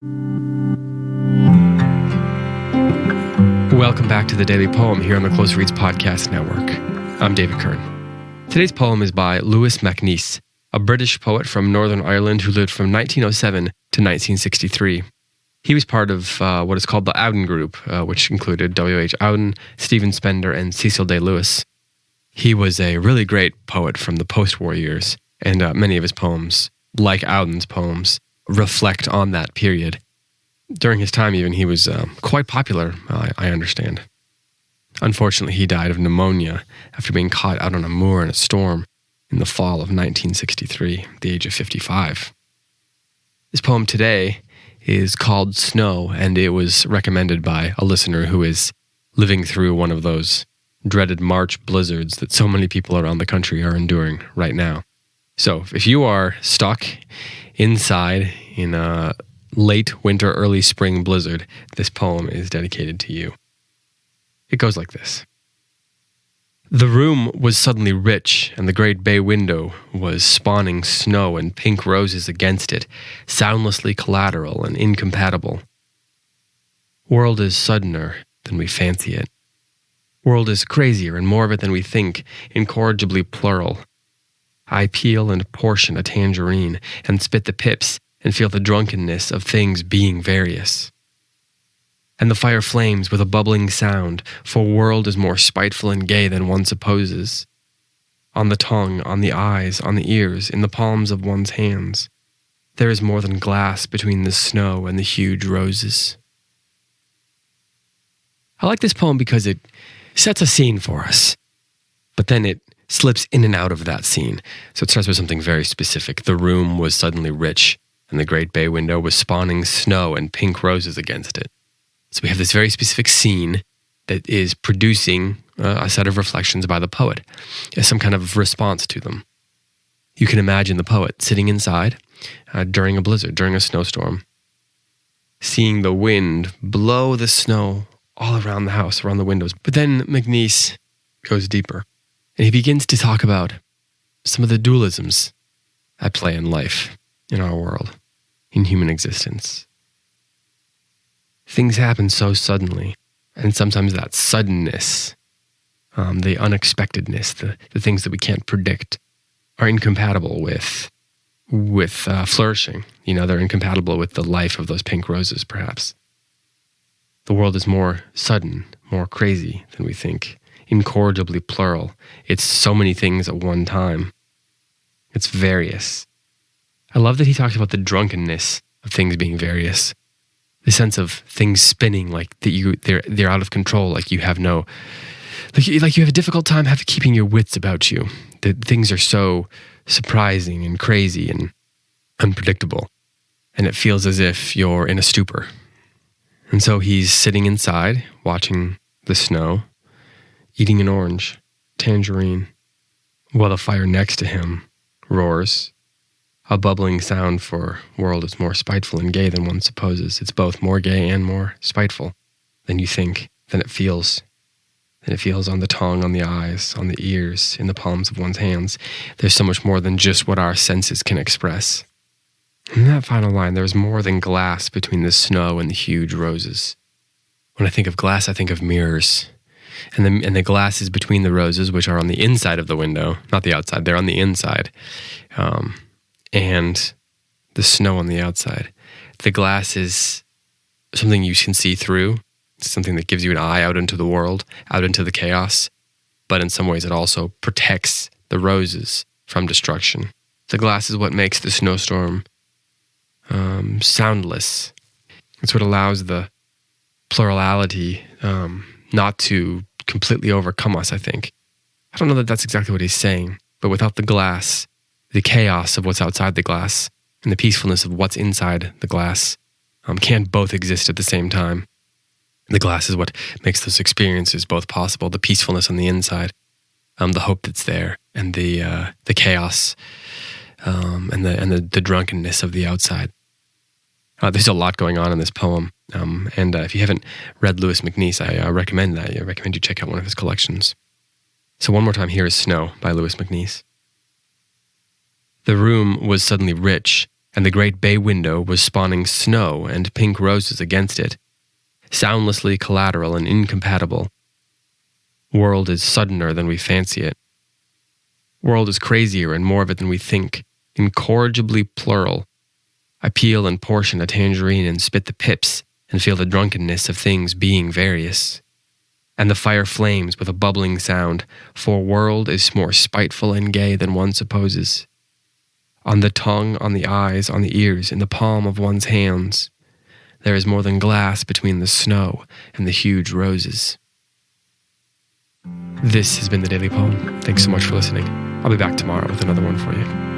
Welcome back to the Daily Poem here on the Close Reads Podcast Network. I'm David Kern. Today's poem is by Lewis MacNeice, a British poet from Northern Ireland who lived from 1907 to 1963. He was part of what is called the Auden Group, which included W.H. Auden, Stephen Spender, and Cecil Day Lewis. He was a really great poet from the post-war years, and many of his poems, like Auden's poems, reflect on that period. During his time even, he was quite popular, I understand. Unfortunately, he died of pneumonia after being caught out on a moor in a storm in the fall of 1963, at the age of 55. This poem today is called Snow, and it was recommended by a listener who is living through one of those dreaded March blizzards that so many people around the country are enduring right now. So if you are stuck inside in a late winter, early spring blizzard, this poem is dedicated to you. It goes like this. The room was suddenly rich, and the great bay window was spawning snow and pink roses against it, soundlessly collateral and incompatible. World is suddener than we fancy it. World is crazier and more of it than we think, incorrigibly plural. I peel and portion a tangerine, and spit the pips, and feel the drunkenness of things being various. And the fire flames with a bubbling sound, for world is more spiteful and gay than one supposes. On the tongue, on the eyes, on the ears, in the palms of one's hands, there is more than glass between the snow and the huge roses. I like this poem because it sets a scene for us, but then it slips in and out of that scene. So it starts with something very specific. The room was suddenly rich, and the great bay window was spawning snow and pink roses against it. So we have this very specific scene that is producing a set of reflections by the poet as some kind of response to them. You can imagine the poet sitting inside during a blizzard, during a snowstorm, seeing the wind blow the snow all around the house, around the windows. But then MacNeice goes deeper, and he begins to talk about some of the dualisms at play in life, in our world, in human existence. Things happen so suddenly, and sometimes that suddenness, the unexpectedness, the things that we can't predict, are incompatible with flourishing. You know, they're incompatible with the life of those pink roses, perhaps. The world is more sudden, more crazy than we think, incorrigibly plural. It's so many things at one time. It's various. I love that he talks about the drunkenness of things being various. The sense of things spinning, like that they're out of control, like you have no, like you have a difficult time keeping your wits about you. That things are so surprising and crazy and unpredictable, and it feels as if you're in a stupor. And so he's sitting inside, watching the snow, eating an orange, tangerine, while the fire next to him roars. A bubbling sound for world is more spiteful and gay than one supposes. It's both more gay and more spiteful than you think, than it feels on the tongue, on the eyes, on the ears, in the palms of one's hands. There's so much more than just what our senses can express. In that final line, there's more than glass between the snow and the huge roses. When I think of glass, I think of mirrors. And the glass is between the roses, which are on the inside of the window, not the outside, they're on the inside. And the snow on the outside. The glass is something you can see through. It's something that gives you an eye out into the world, out into the chaos. But in some ways, it also protects the roses from destruction. The glass is what makes the snowstorm soundless. It's what allows the plurality not to completely overcome us, I think. I don't know that that's exactly what he's saying, but without the glass, the chaos of what's outside the glass and the peacefulness of what's inside the glass can't both exist at the same time. The glass is what makes those experiences both possible, the peacefulness on the inside, the hope that's there, and the chaos and the drunkenness of the outside. There's a lot going on in this poem, and if you haven't read Lewis MacNeice, I recommend that. I recommend you check out one of his collections. So one more time, here is Snow by Lewis MacNeice. The room was suddenly rich, and the great bay window was spawning snow and pink roses against it, soundlessly collateral and incompatible. World is suddener than we fancy it. World is crazier and more of it than we think, incorrigibly plural. I peel and portion a tangerine and spit the pips and feel the drunkenness of things being various. And the fire flames with a bubbling sound, for world is more spiteful and gay than one supposes. On the tongue, on the eyes, on the ears, in the palm of one's hands, there is more than glass between the snow and the huge roses. This has been the Daily Poem. Thanks so much for listening. I'll be back tomorrow with another one for you.